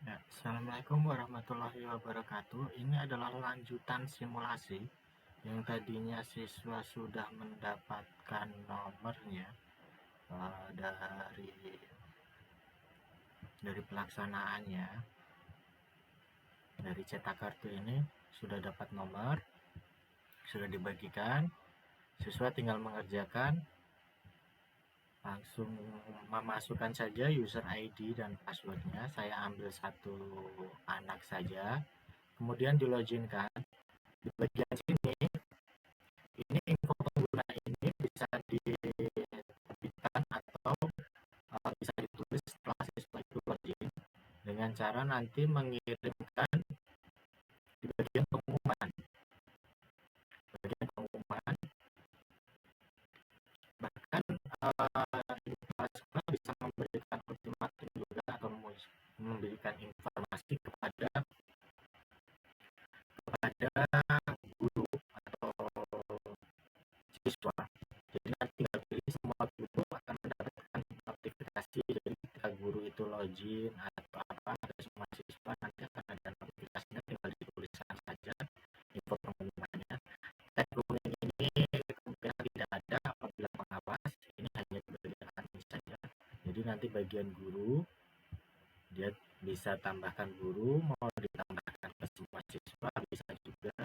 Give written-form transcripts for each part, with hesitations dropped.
Ya, Assalamualaikum warahmatullahi wabarakatuh. Ini adalah lanjutan simulasi yang tadinya siswa sudah mendapatkan nomornya dari pelaksanaannya, dari cetak kartu ini sudah dapat nomor, sudah dibagikan. Siswa tinggal mengerjakan, langsung memasukkan saja user ID dan passwordnya. Saya ambil satu anak saja, kemudian di loginkan. Di bagian sini, ini info pengguna ini bisa diterbitkan atau bisa ditulis setelah siswa itu login dengan cara nanti mengirimkan di bagian pengumuman. Bagian pengumuman bahkan kepala sekolah bisa memberikan ultimatum juga atau memberikan informasi kepada guru atau siswa. Jadi nanti tinggal pilih, semua guru akan mendapatkan notifikasi. Jadi ketika guru itu login atau apa, ada semua siswa nanti akan ada notifikasinya, tinggal dituliskan saja info pengumumannya. Tag rooming ini kemungkinan tidak ada apabila pengawas, ini hanya di bagian admin saja. Jadi nanti bagian guru dia bisa tambahkan guru, mau ditambahkan ke semua siswa bisa juga,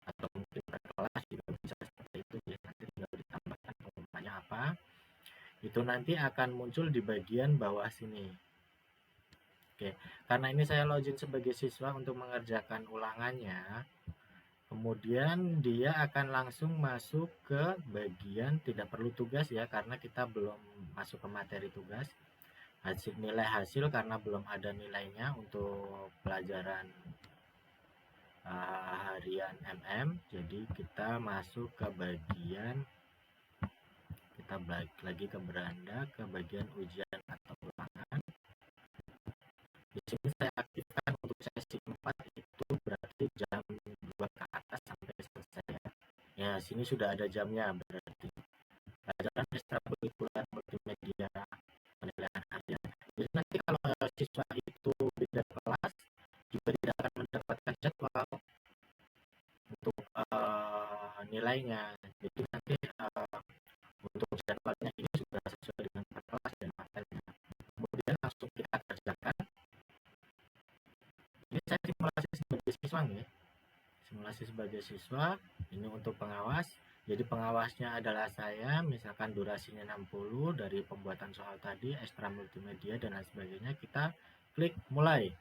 atau mungkin per kelas juga bisa seperti itu ya. Nanti tinggal ditambahkan pengumumannya apa, itu nanti akan muncul di bagian bawah sini. Oke, karena ini saya login sebagai siswa untuk mengerjakan ulangannya, kemudian dia akan langsung masuk ke bagian tidak perlu tugas ya, karena kita belum masuk ke materi tugas. Nilai hasil karena belum ada nilainya untuk pelajaran harian MM. Jadi kita masuk ke bagian, kita balik lagi ke beranda, ke bagian ujian atau ulangan. Di sini saya aktifkan untuk sesi 4, itu berarti jam 2 ke atas sampai selesai ya. Ya, sini sudah ada jamnya, berarti pelajaran ekstrakurikuler multimedia penilaian harian. Jadi nanti kalau siswa itu beda kelas juga tidak akan mendapatkan jadwal untuk nilainya. Jadi nanti untuk jadwalnya ini sudah sesuai dengan per kelas dan materinya. Kemudian langsung kita kerjakan. Ini saya simulasi sebagai siswa nih. Simulasi sebagai siswa, ini untuk pengawas. Jadi pengawasnya adalah saya, misalkan durasinya 60 dari pembuatan soal tadi, ekstra multimedia dan lain sebagainya. Kita klik mulai.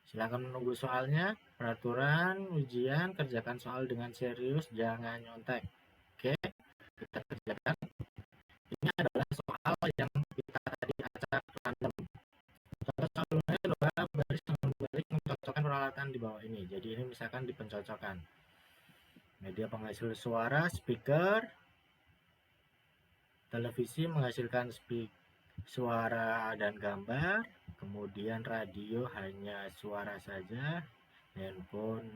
Silakan menunggu soalnya. Peraturan ujian, kerjakan soal dengan serius, jangan nyontek. Oke, kita kerjakan. Ini adalah soal yang kita tadi acak random. Contoh soalnya adalah baris dengan baris mencocokkan peralatan di bawah ini. Jadi ini misalkan di pencocokkan. Media penghasil suara, speaker, televisi menghasilkan suara dan gambar, kemudian radio hanya suara saja, handphone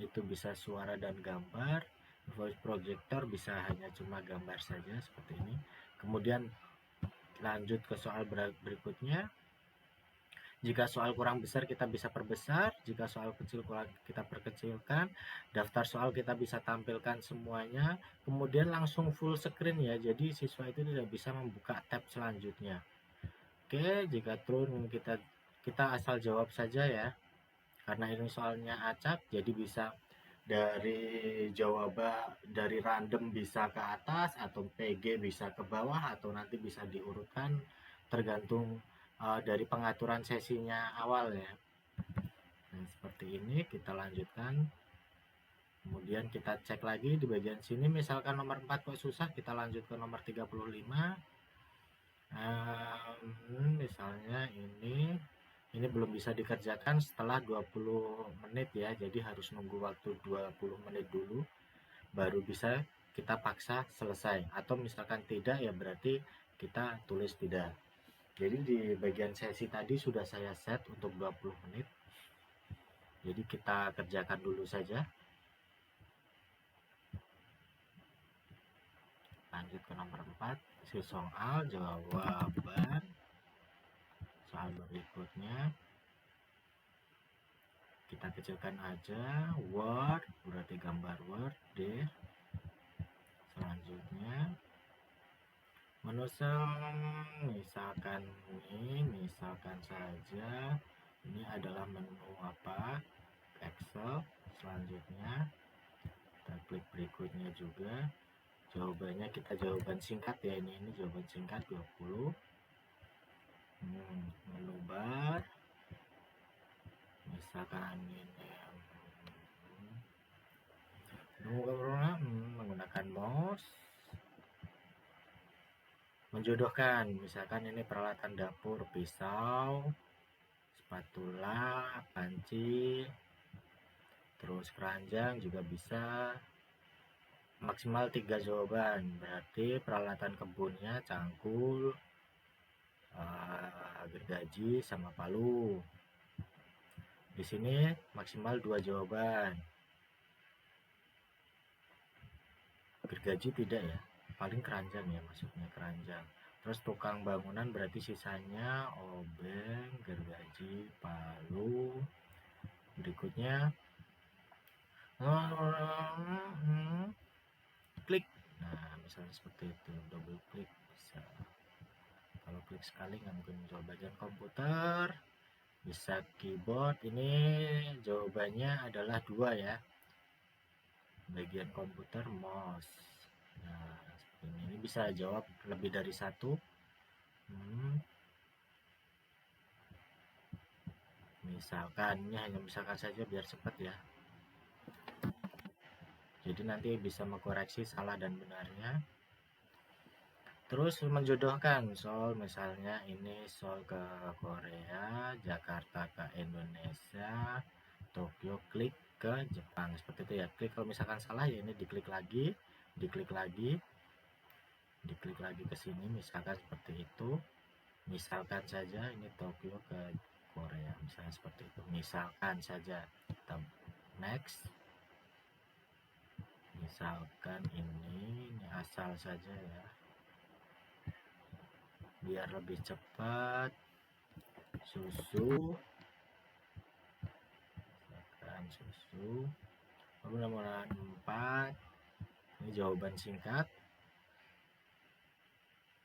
itu bisa suara dan gambar, voice projector bisa hanya cuma gambar saja seperti ini. Kemudian lanjut ke soal berikutnya. Jika soal kurang besar kita bisa perbesar, jika soal kecil kita perkecilkan, daftar soal kita bisa tampilkan semuanya, kemudian langsung full screen ya, jadi siswa itu tidak bisa membuka tab selanjutnya. Oke, jika true kita asal jawab saja ya, karena ini soalnya acak, jadi bisa dari jawaban dari random bisa ke atas, atau PG bisa ke bawah, atau nanti bisa diurutkan tergantung dari pengaturan sesinya awal ya. Nah, seperti ini kita lanjutkan. Kemudian kita cek lagi di bagian sini, misalkan nomor 4 kok susah, kita lanjut ke nomor 35. Misalnya ini belum bisa dikerjakan setelah 20 menit ya, jadi harus nunggu waktu 20 menit dulu baru bisa kita paksa selesai, atau misalkan tidak ya berarti kita tulis tidak. Jadi di bagian sesi tadi sudah saya set untuk 20 menit. Jadi kita kerjakan dulu saja. Lanjut ke nomor 4, si soal jawaban soal berikut. berikutnya kita kecilkan aja, word berarti gambar word deh. Selanjutnya menu misalkan saja ini adalah menu apa, Excel. Selanjutnya kita klik berikutnya juga, jawabannya kita jawaban singkat ya, ini jawaban singkat 20. Menu bar misalkan ini menggunakan mouse, menjodohkan misalkan ini peralatan dapur, pisau, spatula, panci, terus keranjang juga bisa. Maksimal 3 jawaban, berarti peralatan kebunnya cangkul, gergaji sama palu. Di sini maksimal 2 jawaban. Gergaji tidak ya, paling keranjang ya, maksudnya keranjang. Terus tukang bangunan berarti sisanya obeng, gergaji, palu. Berikutnya klik. Nah, misalnya seperti itu, double klik bisa. Kalau klik sekali nggak mungkin menjawab. Bagian komputer bisa keyboard, ini jawabannya adalah 2 ya. Bagian komputer mouse. Nah, ini bisa jawab lebih dari 1. Misalkan ini hanya misalkan saja biar cepat ya. Jadi nanti bisa mengkoreksi salah dan benarnya. Terus menjodohkan Seoul, misalnya ini Seoul ke Korea, Jakarta ke Indonesia, Tokyo klik ke Jepang, seperti itu ya. Klik, kalau misalkan salah ya ini diklik lagi, diklik lagi ke sini, misalkan seperti itu. Misalkan saja ini Tokyo ke Korea, misalnya seperti itu, misalkan saja. Kita next. Misalkan ini asal saja ya, biar lebih cepat. Susu, misalkan susu. Lalu nomor 4, ini jawaban singkat,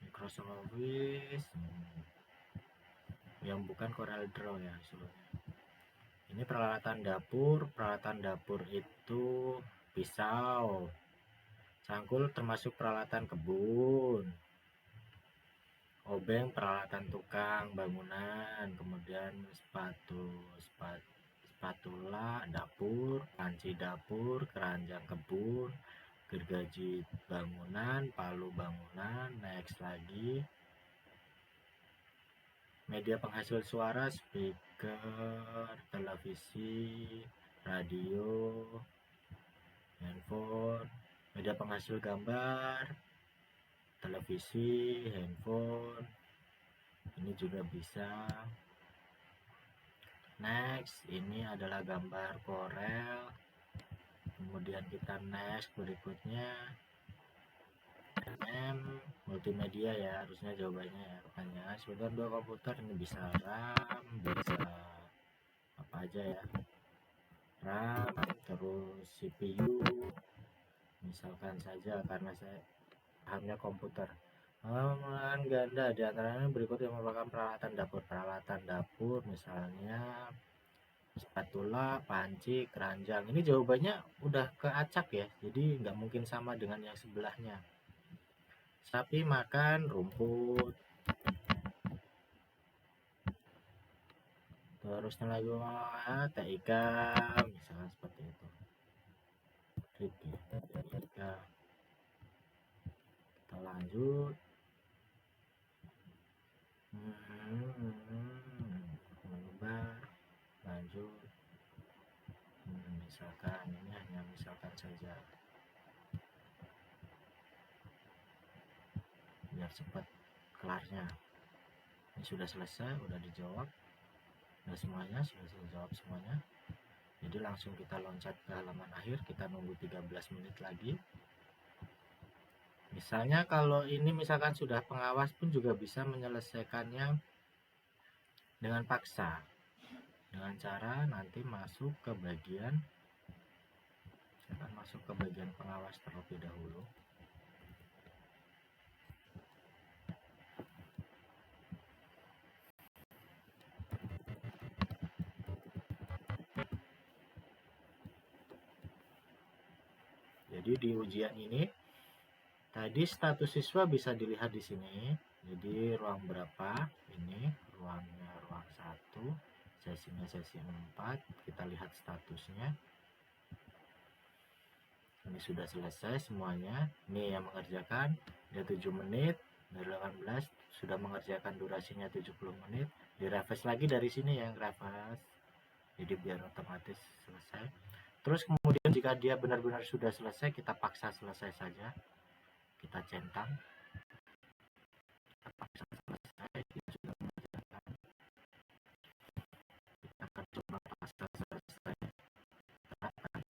Microsoft Office, yang bukan Corel Draw ya sebenarnya. Ini peralatan dapur itu pisau, cangkul termasuk peralatan kebun, obeng peralatan tukang bangunan, kemudian spatula dapur, panci dapur, keranjang kebun, gergaji bangunan, palu bangunan. Next lagi, media penghasil suara, speaker, televisi, radio, handphone. Media penghasil gambar, televisi, handphone, ini juga bisa. Next, ini adalah gambar Corel. Kemudian kita next berikutnya, multimedia ya, harusnya jawabannya ya. Makanya sudah 2 komputer, ini bisa RAM, bisa apa aja ya, RAM, terus CPU, misalkan saja karena saya pahamnya komputer. Penggunaan ganda di antaranya berikut yang merupakan peralatan dapur misalnya spatula, panci, keranjang. Ini jawabannya udah keacak ya, jadi nggak mungkin sama dengan yang sebelahnya. Sapi makan rumput. Terusnya lagi TIK, misalnya seperti itu. Klik ya, TIK. Kita lanjut. Menyebar, lanjut. Misalkan ini hanya misalkan saja, biar cepat kelarnya. Ini sudah selesai, udah dijawab, udah semuanya, sudah dijawab semuanya. Jadi langsung kita loncat ke halaman akhir, kita nunggu 13 menit lagi. Misalnya kalau ini misalkan sudah pengawas pun juga bisa menyelesaikannya dengan paksa, dengan cara nanti masuk ke bagian, saya akan masuk ke bagian pengawas terlebih dahulu. Jadi di ujian ini tadi status siswa bisa dilihat di sini. Jadi ruang berapa? Ini ruangnya ruang 1, sesinya sesi 4. Kita lihat statusnya. Ini sudah selesai semuanya. Ini yang mengerjakan dia 7 menit, dari 18 sudah mengerjakan durasinya 70 menit. Direfresh lagi dari sini yang refresh. Jadi biar otomatis selesai. Terus kemudian jika dia benar-benar sudah selesai, kita paksa selesai saja. Kita centang. Kita paksa selesai, dia sudah mengerjakan. Kita akan coba paksa selesai. Terapkan.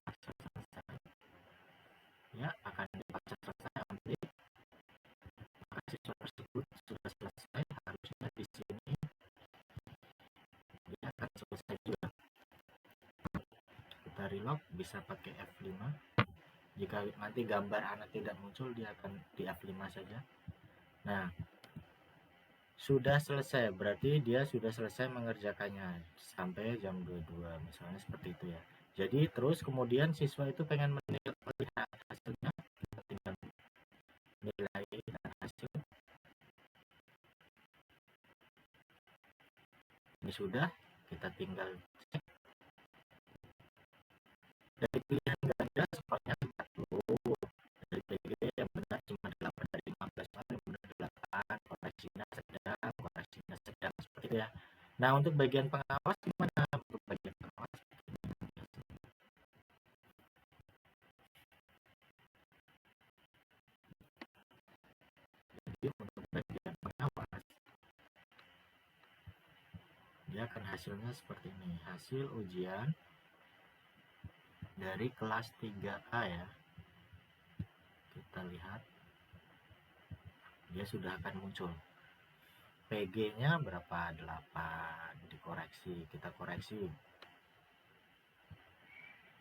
Paksa selesai. Ya, akan dipaksa selesai nanti. Maka siswa tersebut sudah selesai, harusnya di sini dia akan selesai juga. Kita reload, bisa pakai F5. Jika nanti gambar anak tidak muncul, dia akan di F5 saja. Nah, sudah selesai, berarti dia sudah selesai mengerjakannya sampai jam 22, misalnya seperti itu ya. Jadi terus kemudian siswa itu pengen melihat hasilnya, kita tinggal nilai dan hasil. Ini sudah, kita tinggal cek. Dari pilihan ganda sepertinya 40, dari PG yang benar cuma 8 dari 15, yang benar 8, koreksinya sedang seperti itu ya. Nah, untuk bagian pengawas gimana? Untuk bagian pengawas, jadi untuk bagian pengawas, dia akan hasilnya seperti ini. Hasil ujian dari kelas 3A ya. Kita lihat, dia sudah akan muncul. PG-nya berapa? 8. Dikoreksi, kita koreksi.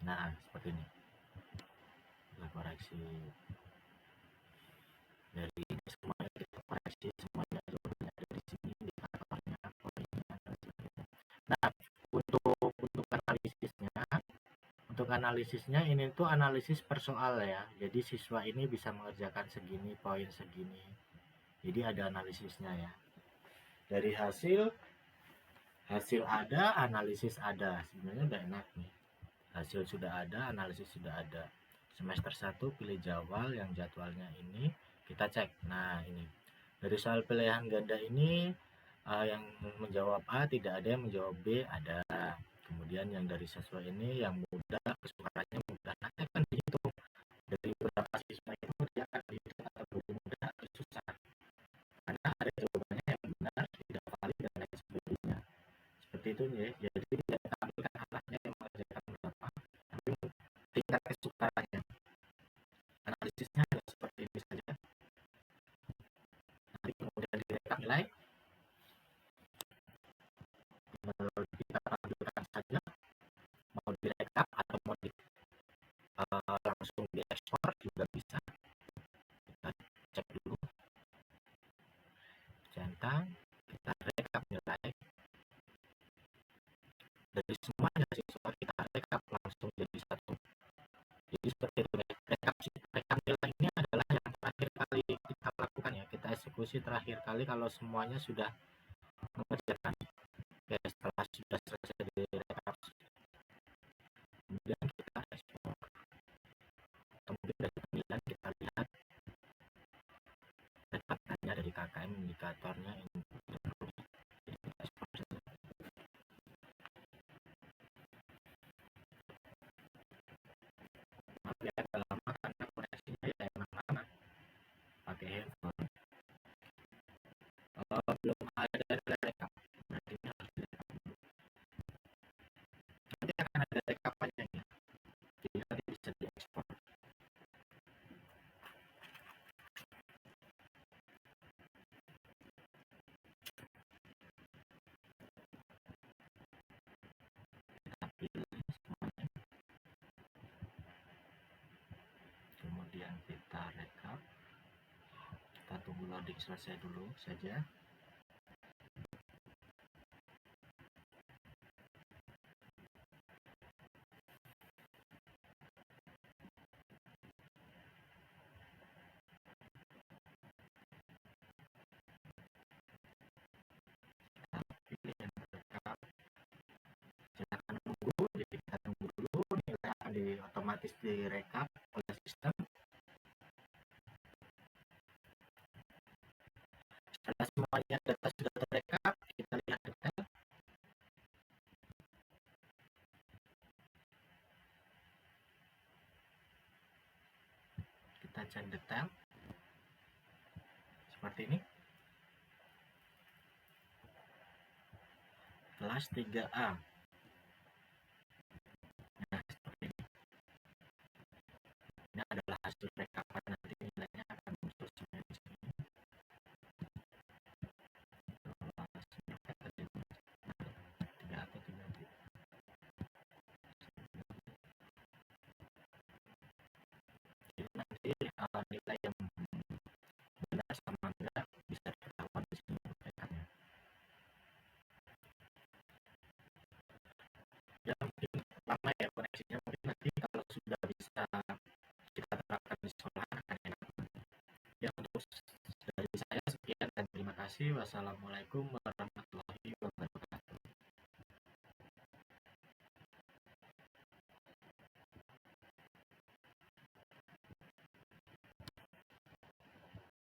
Nah, seperti ini. Kita koreksi. Dari ini semuanya kita koreksi, semuanya dari sini indikatornya, poinnya, dan sebagainya. Nah, untuk analisisnya ini tuh analisis per soal ya. Jadi siswa ini bisa mengerjakan segini, poin segini. Jadi ada analisisnya ya. Dari hasil ada, analisis ada. Sebenarnya udah enak nih. Hasil sudah ada, analisis sudah ada. Semester 1 pilih jadwal yang jadwalnya ini kita cek. Nah, ini. Dari soal pilihan ganda ini yang menjawab A tidak ada, yang menjawab B ada. Kemudian yang dari siswa ini yang mudah, kesukaannya mudah. Nanti akan dihitung dari beberapa siswa itu, dia akan dihitung atau lebih mudah atau susah. Karena ada jawabannya yang benar, tidak valid dan lain sebagainya. Seperti itu ya. Jadi tidak tampilkan anaknya yang mengerjakan berapa, tapi tingkat kesukaannya. Analisisnya hanya seperti ini saja. Nanti kemudian direkap nilai, kita tampilkan saja, mau direkap atau mau langsung diekspor juga bisa. Kita cek dulu, centang, kita rekap nilai dari semuanya siswa, kita rekap langsung jadi satu. Jadi seperti itu ya. Rekap nilai ini adalah yang terakhir kali kita lakukan ya, kita eksekusi terakhir kali kalau semuanya sudah mengerjakan. Oke, setelah sudah selesai direkap, kemudian kita ekspor. Kemudian dari pemilihan kita lihat dataannya dari KKM, indikatornya ini. Maaf ya, agak lama karena koneksinya ya emang lama pakai handphone. Belum ada rekap, berarti ini harus direkap. loading selesai dulu saja. Pilih yang rekap. Silakan menunggu, jadi kita tunggu dulu nilai akan otomatis direkap oleh sistem. Setelah semuanya data sudah terekap, kita lihat detail. Kita cek detail seperti ini. Kelas 3A. Nah, seperti ini. Ini adalah hasil rekapan, nanti nilainya akan muncul sampai di sini. Tiga atau 3B. Jadi nanti nilai yang benar sama enggak bisa diketahui di sini rekapnya. Ya mungkin lama ya koneksinya, mungkin nanti kalau sudah bisa kita terapkan di sekolah akan enak. Ya untuk dari saya sekian dan terima kasih. Wassalamualaikum